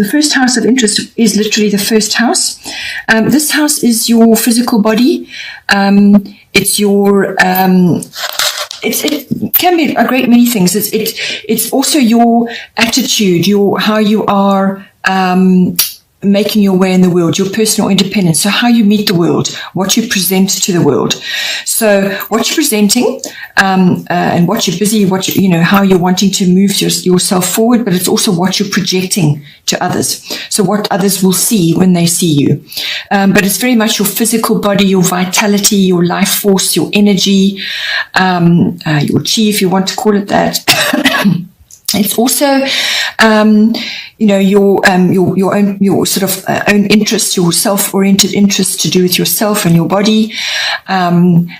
the first house of interest is literally the first house. This house is your physical body. It's your it can be a great many things. It's also your attitude, how you are making your way in the world, your personal independence. So how you meet the world, what you present to the world. So what you're presenting, and what you're busy, how you're wanting to move yourself forward, but it's also what you're projecting to others. So what others will see when they see you. But it's very much your physical body, your vitality, your life force, your energy, your chi, if you want to call it that. It's also, your sort of own interests, your self-oriented interests to do with yourself and your body, and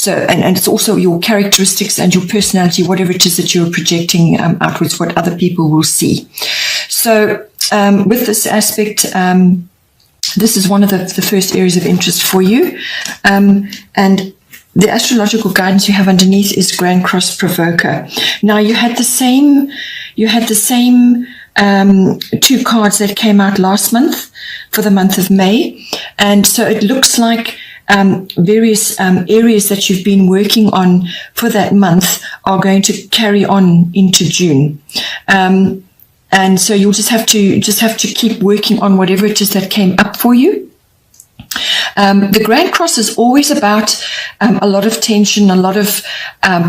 it's also your characteristics and your personality, whatever it is that you're projecting outwards, what other people will see. So with this aspect, this is one of the first areas of interest for you, and the astrological guidance you have underneath is Grand Cross Provoker. Now you had the same two cards that came out last month for the month of May, and so it looks like various areas that you've been working on for that month are going to carry on into June. And so you'll just have to keep working on whatever it is that came up for you. The Grand Cross is always about a lot of tension, a lot of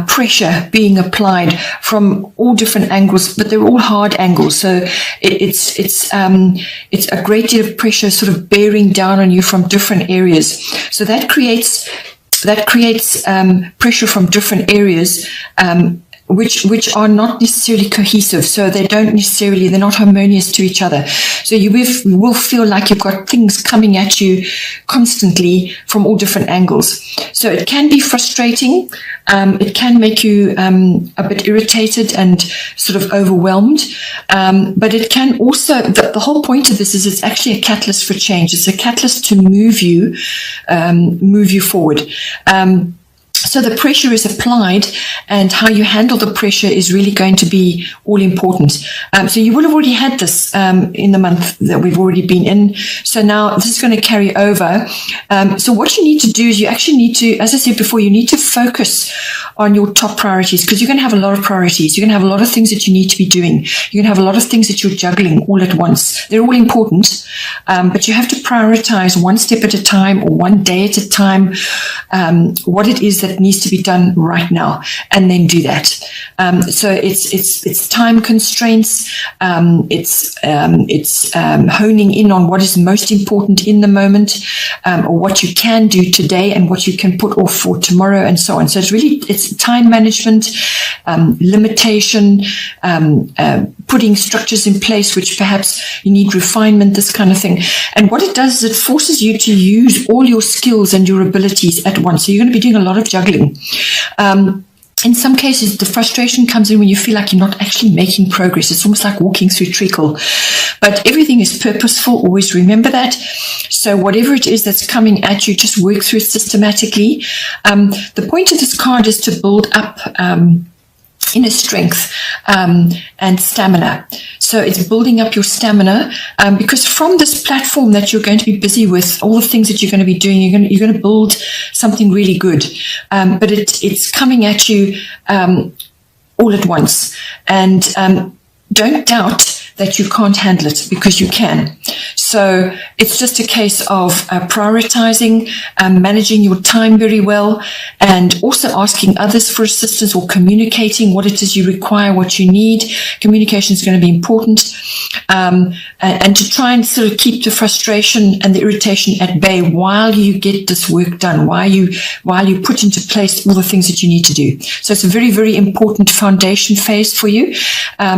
pressure being applied from all different angles, but they're all hard angles. So it's a great deal of pressure sort of bearing down on you from different areas. So that creates pressure from different areas, which are not necessarily cohesive. So they're not harmonious to each other. So you will feel like you've got things coming at you constantly from all different angles. So it can be frustrating. It can make you a bit irritated and sort of overwhelmed. But it can also, the whole point of this is it's actually a catalyst for change. It's a catalyst to move you forward. So the pressure is applied, and how you handle the pressure is really going to be all important. So you will have already had this in the month that we've already been in. So now this is going to carry over. So what you need to do is you actually need to, as I said before, you need to focus on your top priorities, because you're going to have a lot of priorities. You're going to have a lot of things that you need to be doing. You're going to have a lot of things that you're juggling all at once. They're all important, but you have to prioritize one step at a time or one day at a time, what it is that needs to be done right now, and then do that. So it's time constraints. It's honing in on what is most important in the moment, or what you can do today and what you can put off for tomorrow, and so on. So it's time management, limitation, putting structures in place which perhaps you need refinement, this kind of thing. And what it does is it forces you to use all your skills and your abilities at once. So you're going to be doing a lot of juggling. In some cases, the frustration comes in when you feel like you're not actually making progress. It's almost like walking through treacle. But everything is purposeful. Always remember that. So whatever it is that's coming at you, just work through it systematically. The point of this card is to build up inner strength and stamina. So it's building up your stamina, because from this platform that you're going to be busy with, all the things that you're going to be doing, you're going to build something really good. But it's coming at you all at once. And don't doubt that you can't handle it, because you can. So it's just a case of prioritizing, managing your time very well, and also asking others for assistance or communicating what it is you require, what you need. Communication is going to be important, and to try and sort of keep the frustration and the irritation at bay while you get this work done, while you put into place all the things that you need to do. So it's a very, very important foundation phase for you,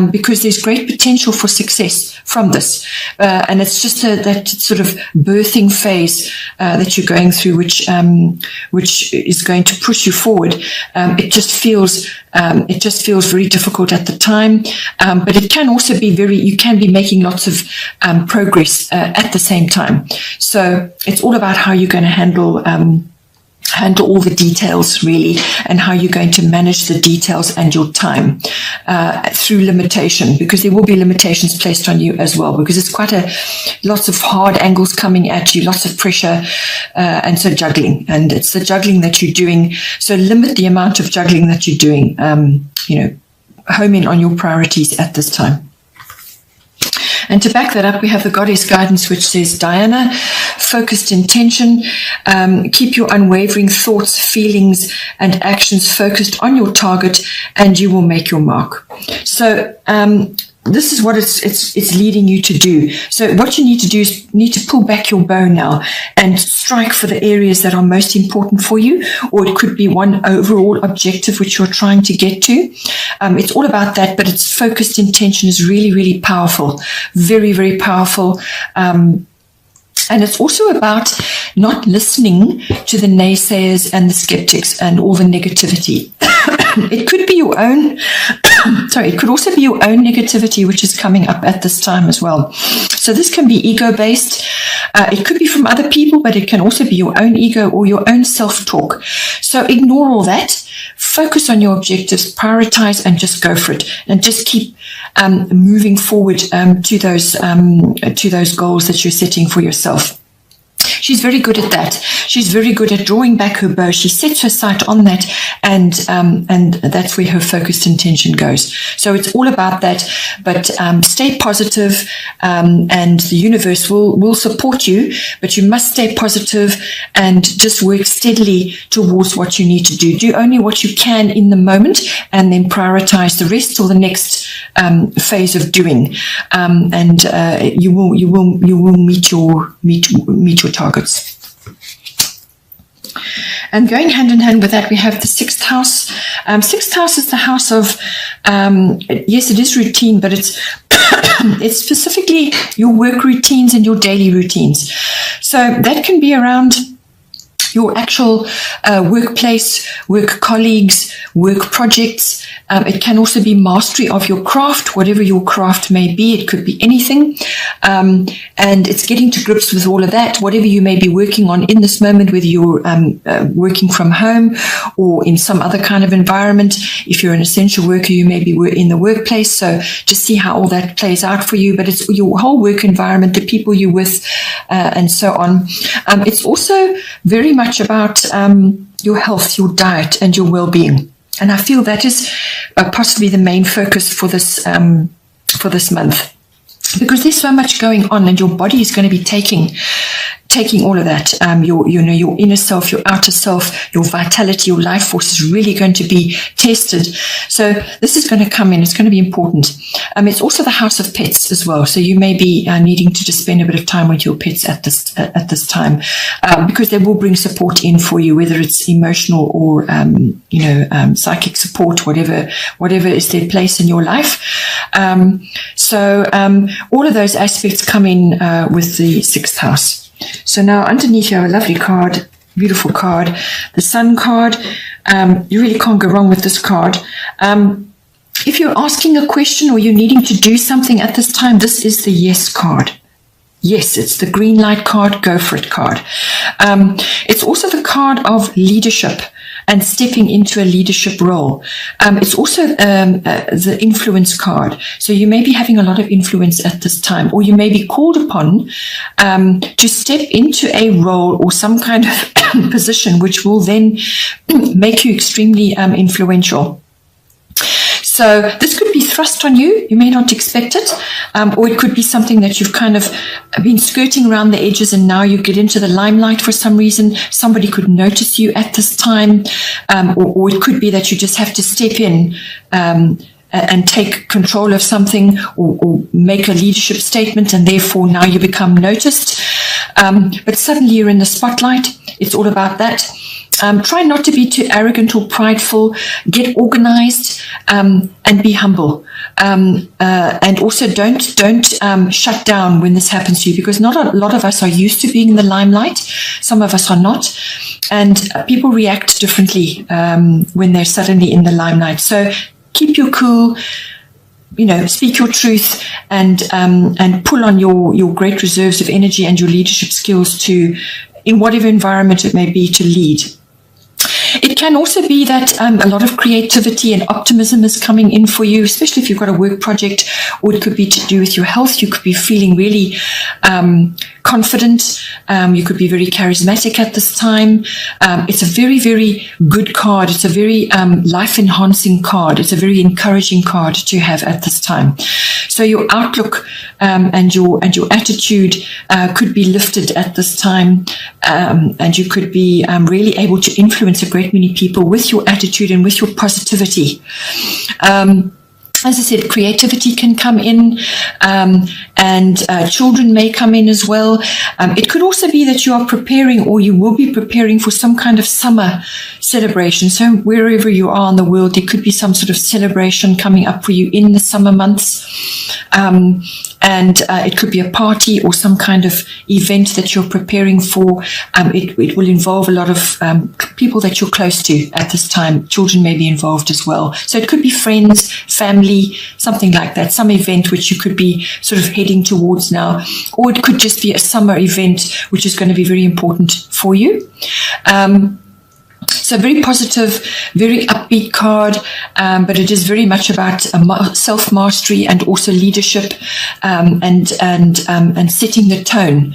because there's great potential for success from this, and it's just that sort of birthing phase that you're going through, which is going to push you forward. It just feels very difficult at the time, but it can also be you can be making lots of progress at the same time. So it's all about how you're going to handle handle all the details really, and how you're going to manage the details and your time through limitation, because there will be limitations placed on you as well, because it's quite lots of hard angles coming at you, lots of pressure, and so juggling, and it's the juggling that you're doing. So limit the amount of juggling that you're doing. Home in on your priorities at this time. And to back that up, we have the Goddess Guidance, which says, Diana, focused intention, keep your unwavering thoughts, feelings, and actions focused on your target, and you will make your mark. So this is what it's leading you to do. So what you need to do is need to pull back your bow now and strike for the areas that are most important for you, or it could be one overall objective which you're trying to get to. It's all about that, but its focused intention is really, really powerful, very, very powerful. And it's also about not listening to the naysayers and the skeptics and all the negativity. It could be your own, it could also be your own negativity, which is coming up at this time as well. So this can be ego-based. It could be from other people, but it can also be your own ego or your own self-talk. So ignore all that. Focus on your objectives, prioritize, and just go for it. And just keep moving forward to those goals that you're setting for yourself. She's very good at that. She's very good at drawing back her bow. She sets her sight on that, and that's where her focused intention goes. So it's all about that. But stay positive, and the universe will support you. But you must stay positive and just work steadily towards what you need to do. Do only what you can in the moment, and then prioritize the rest till the next phase of doing. And you will meet your targets. And going hand in hand with that, we have the sixth house. Sixth house is the house of, yes, it is routine, but it's it's specifically your work routines and your daily routines. So that can be around your actual workplace, work colleagues, work projects. It can also be mastery of your craft, whatever your craft may be. It could be anything. And it's getting to grips with all of that, whatever you may be working on in this moment, whether you're working from home or in some other kind of environment. If you're an essential worker, you may be in the workplace. So just see how all that plays out for you. But it's your whole work environment, the people you're with, and so on. It's also very much about your health, your diet, and your well-being. And I feel that is possibly the main focus for this month, because there's so much going on, and your body is going to be taking all of that. Your inner self, your outer self, your vitality, your life force is really going to be tested. So this is going to come in. It's going to be important. It's also the house of pets as well. So you may be needing to just spend a bit of time with your pets at this time, because they will bring support in for you, whether it's emotional or psychic support, whatever is their place in your life. So all of those aspects come in with the sixth house. So now underneath you have a lovely card, beautiful card, the Sun card. You really can't go wrong with this card. If you're asking a question or you're needing to do something at this time, this is the yes card. Yes, it's the green light card, go for it card. It's also the card of leadership and stepping into a leadership role. It's also the influence card. So you may be having a lot of influence at this time, or you may be called upon to step into a role or some kind of position which will then make you extremely influential. So this could be thrust on you. You may not expect it, or it could be something that you've kind of been skirting around the edges, and now you get into the limelight for some reason. Somebody could notice you at this time, or it could be that you just have to step in and take control of something, or make a leadership statement, and therefore now you become noticed. But suddenly you're in the spotlight. It's all about that. Try not to be too arrogant or prideful. Get organized and be humble. And also don't shut down when this happens to you, because not a lot of us are used to being in the limelight. Some of us are not. And people react differently when they're suddenly in the limelight. So keep your cool, speak your truth, and pull on your great reserves of energy and your leadership skills in whatever environment it may be, to lead. It can also be that a lot of creativity and optimism is coming in for you, especially if you've got a work project, or it could be to do with your health. You could be feeling really confident. You could be very charismatic at this time. It's a very, very good card. It's a very life-enhancing card. It's a very encouraging card to have at this time. So your outlook and your attitude could be lifted at this time, and you could be really able to influence a great many people with your attitude and with your positivity. As I said, creativity can come in, and children may come in as well. It could also be that you are preparing, or you will be preparing for some kind of summer celebration. So wherever you are in the world, there could be some sort of celebration coming up for you in the summer months. And it could be a party or some kind of event that you're preparing for. It will involve a lot of people that you're close to at this time. Children may be involved as well. So it could be friends, family, something like that, some event which you could be sort of heading towards now. Or it could just be a summer event which is going to be very important for you. So very positive, very upbeat card, but it is very much about self-mastery and also leadership, and setting the tone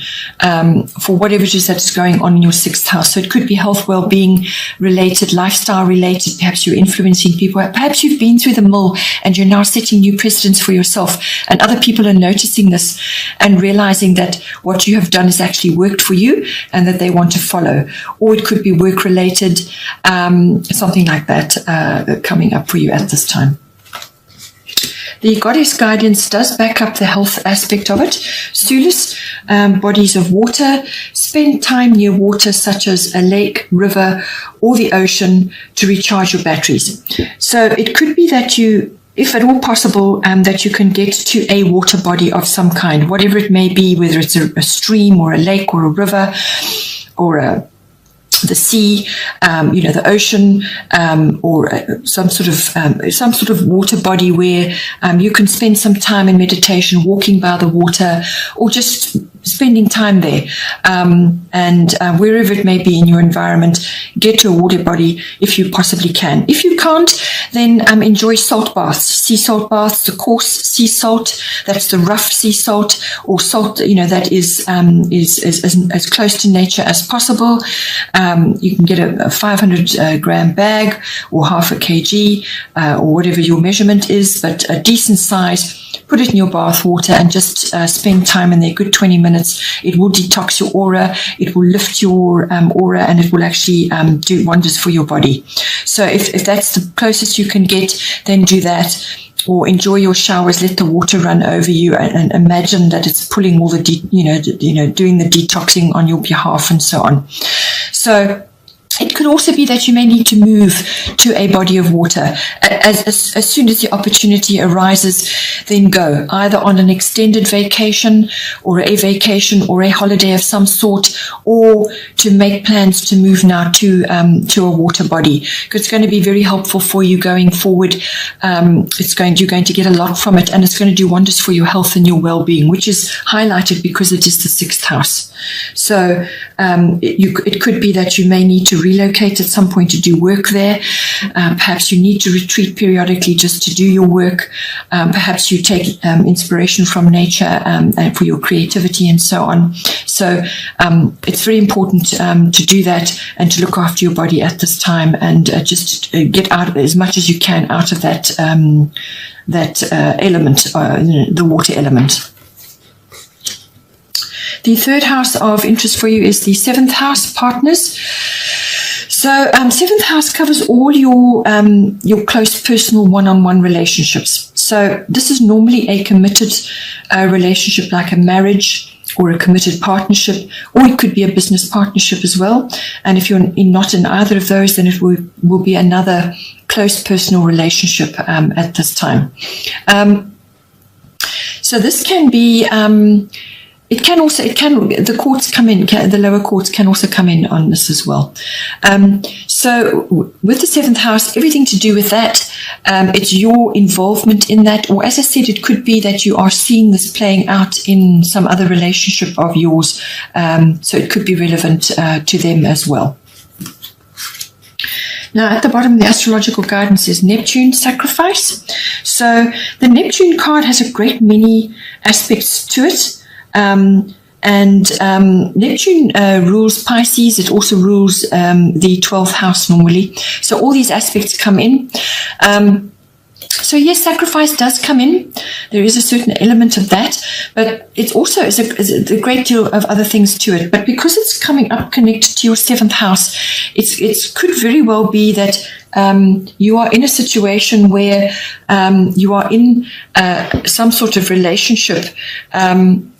for whatever it is that's going on in your sixth house. So it could be health, well-being related, lifestyle related. Perhaps you're influencing people. Perhaps you've been through the mill and you're now setting new precedents for yourself, and other people are noticing this and realizing that what you have done has actually worked for you and that they want to follow. Or it could be work-related, something like that coming up for you at this time. The goddess guidance does back up the health aspect of it. Sulis, bodies of water. Spend time near water such as a lake, river, or the ocean to recharge your batteries. So it could be that you, if at all possible, that you can get to a water body of some kind, whatever it may be, whether it's a stream or a lake or a river or the sea, the ocean, or some sort of water body where you can spend some time in meditation, walking by the water, or just spending time there. And wherever it may be in your environment, get to a water body if you possibly can. If you can't, then enjoy salt baths, sea salt baths, the coarse sea salt, that's the rough sea salt, or salt, that is as close to nature as possible. You can get a 500 gram bag or half a kg, or whatever your measurement is, but a decent size. Put it in your bath water and just spend time in there, good 20 minutes. It will detox your aura, it will lift your aura, and it will actually do wonders for your body. So if that's the closest you can get, then do that. Or enjoy your showers, let the water run over you, and imagine that it's pulling all the, doing the detoxing on your behalf and so on. So it could also be that you may need to move to a body of water. As soon as the opportunity arises, then go, either on an extended vacation or a holiday of some sort, or to make plans to move now to a water body, because it's going to be very helpful for you going forward. You're going to get a lot from it, and it's going to do wonders for your health and your well-being, which is highlighted because it is the sixth house. So it could be that you may need to relocate at some point to do work there. Perhaps you need to retreat periodically just to do your work. Perhaps you take inspiration from nature for your creativity and so on. So it's very important to do that and to look after your body at this time, and just get out as much as you can out of that element, the water element. The third house of interest for you is the seventh house, partners. So seventh house covers all your close personal one-on-one relationships. So this is normally a committed relationship, like a marriage or a committed partnership, or it could be a business partnership as well. And if you're not in either of those, then it will be another close personal relationship at this time. So this can be... the courts come in, the lower courts can also come in on this as well. So with the seventh house, everything to do with that, it's your involvement in that, or as I said, it could be that you are seeing this playing out in some other relationship of yours. So it could be relevant to them as well. Now, at the bottom, the astrological guidance is Neptune sacrifice. So the Neptune card has a great many aspects to it. Neptune rules Pisces. It also rules the 12th house normally. So all these aspects come in. So yes, sacrifice does come in. There is a certain element of that, but it's also is a great deal of other things to it. But because it's coming up connected to your 7th house, it could very well be that you are in a situation where you are in some sort of relationship, and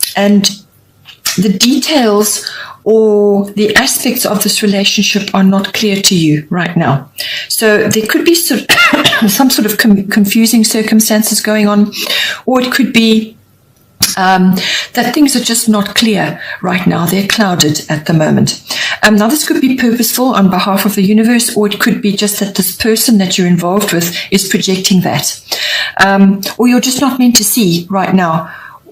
the details or the aspects of this relationship are not clear to you right now. So there could be some sort of confusing circumstances going on, or it could be that things are just not clear right now. They're clouded at the moment. Now, this could be purposeful on behalf of the universe, or it could be just that this person that you're involved with is projecting that. Or you're just not meant to see right now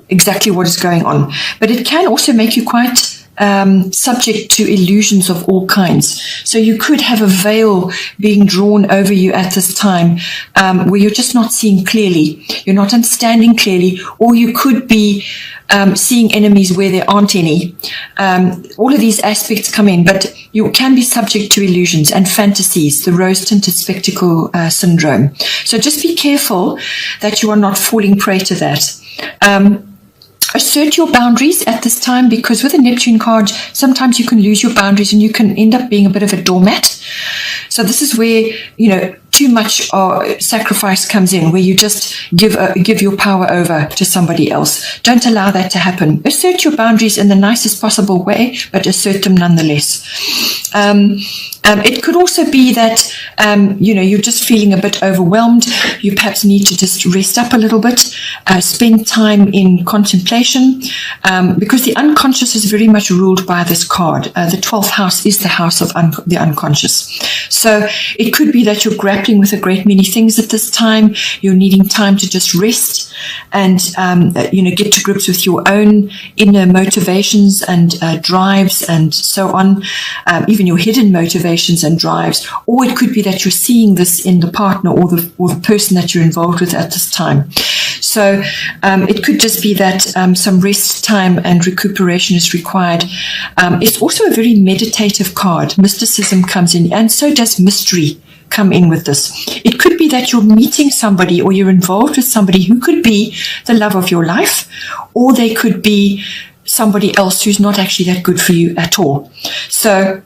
exactly what is going on. But it can also make you quite subject to illusions of all kinds. So you could have a veil being drawn over you at this time, where you're just not seeing clearly, you're not understanding clearly, or you could be seeing enemies where there aren't any. All of these aspects come in, but you can be subject to illusions and fantasies, the rose-tinted spectacle syndrome. So just be careful that you are not falling prey to that. Assert your boundaries at this time, because with a Neptune card, sometimes you can lose your boundaries and you can end up being a bit of a doormat. So this is where, too much sacrifice comes in, where you just give your power over to somebody else. Don't allow that to happen. Assert your boundaries in the nicest possible way, but assert them nonetheless. It could also be that, you're just feeling a bit overwhelmed. You perhaps need to just rest up a little bit, spend time in contemplation, because the unconscious is very much ruled by this card. The 12th house is the house of the unconscious. So it could be that you're grappling with a great many things at this time. You're needing time to just rest and, get to grips with your own inner motivations and drives and so on, even your hidden motivations and drives. Or it could be that you're seeing this in the partner or the person that you're involved with at this time. So it could just be that some rest time and recuperation is required. It's also a very meditative card. Mysticism comes in, and so does mystery come in with this. It could be that you're meeting somebody or you're involved with somebody who could be the love of your life, or they could be somebody else who's not actually that good for you at all. So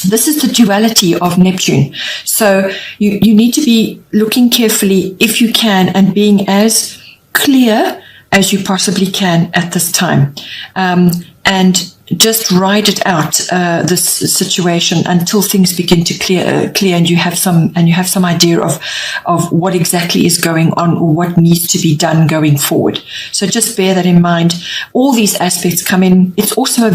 this is the duality of Neptune. So you need to be looking carefully, if you can, and being as clear as you possibly can at this time. And just ride it out, this situation, until things begin to clear, and you have some idea of what exactly is going on or what needs to be done going forward. So just bear that in mind. All these aspects come in. It's also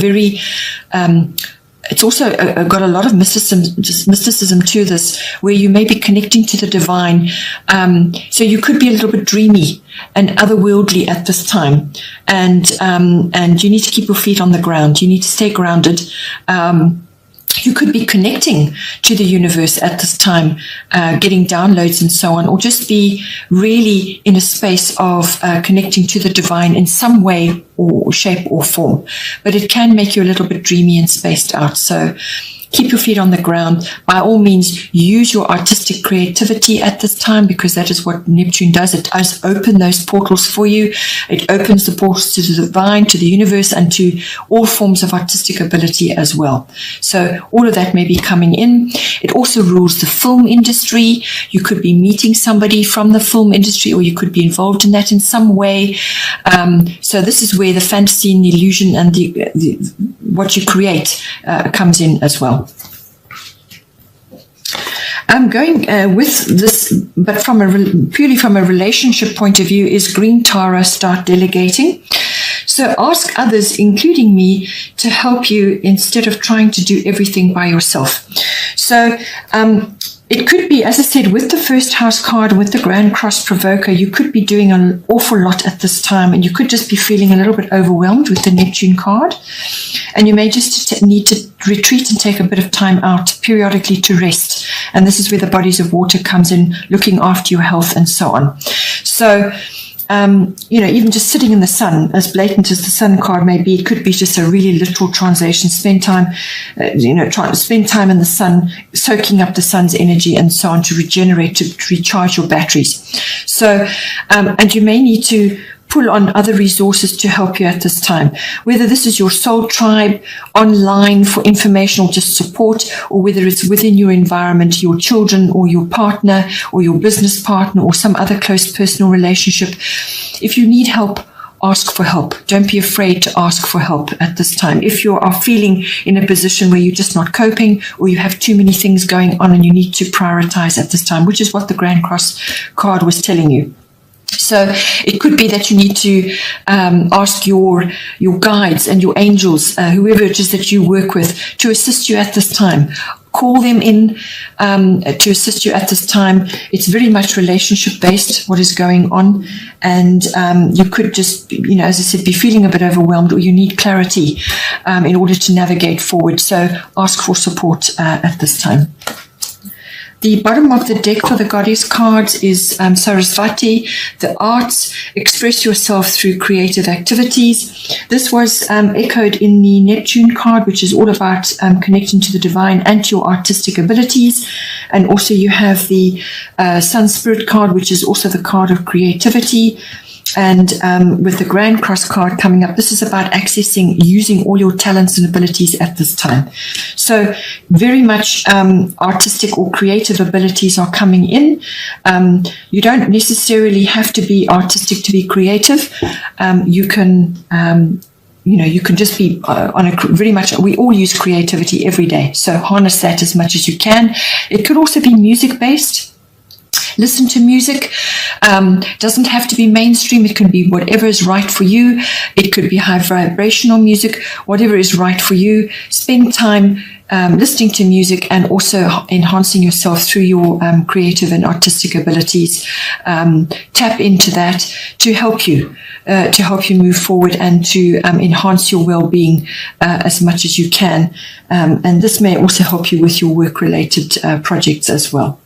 got a lot of mysticism to this, where you may be connecting to the divine. So you could be a little bit dreamy and otherworldly at this time. And you need to keep your feet on the ground. You need to stay grounded. You could be connecting to the universe at this time, getting downloads and so on, or just be really in a space of connecting to the divine in some way or shape or form. But it can make you a little bit dreamy and spaced out. So keep your feet on the ground. By all means, use your artistic creativity at this time, because that is what Neptune does. It does open those portals for you. It opens the portals to the divine, to the universe, and to all forms of artistic ability as well. So all of that may be coming in. It also rules the film industry. You could be meeting somebody from the film industry, or you could be involved in that in some way. So this is where the fantasy and the illusion and the what you create comes in as well. I'm going with this, but purely from a relationship point of view, is Green Tara, start delegating. So ask others, including me, to help you instead of trying to do everything by yourself. So It could be, as I said, with the first house card, with the Grand Cross Provoker, you could be doing an awful lot at this time, and you could just be feeling a little bit overwhelmed with the Neptune card. And you may just need to retreat and take a bit of time out periodically to rest. And this is where the bodies of water comes in, looking after your health and so on. So, even just sitting in the sun, as blatant as the sun card may be, it could be just a really literal translation. Spend time, try to spend time in the sun, soaking up the sun's energy and so on to regenerate, to recharge your batteries. So, and you may need to pull on other resources to help you at this time, whether this is your soul tribe online for information or just support, or whether it's within your environment, your children or your partner or your business partner or some other close personal relationship. If you need help, ask for help. Don't be afraid to ask for help at this time. If you are feeling in a position where you're just not coping, or you have too many things going on and you need to prioritize at this time, which is what the Grand Cross card was telling you. So it could be that you need to ask your guides and your angels, whoever it is that you work with, to assist you at this time. Call them in to assist you at this time. It's very much relationship based, what is going on. And you could just, as I said, be feeling a bit overwhelmed, or you need clarity in order to navigate forward. So ask for support at this time. The bottom of the deck for the goddess cards is Sarasvati, the arts, express yourself through creative activities. This was echoed in the Neptune card, which is all about connecting to the divine and to your artistic abilities. And also you have the Sun Spirit card, which is also the card of creativity. And with the Grand Cross card coming up, this is about using all your talents and abilities at this time. So very much artistic or creative abilities are coming in. You don't necessarily have to be artistic to be creative. You can just be we all use creativity every day. So harness that as much as you can. It could also be music based. Listen to music. Doesn't have to be mainstream. It can be whatever is right for you. It could be high vibrational music, whatever is right for you. Spend time listening to music and also enhancing yourself through your creative and artistic abilities. Tap into that to help you move forward and to enhance your well-being as much as you can. And this may also help you with your work-related projects as well.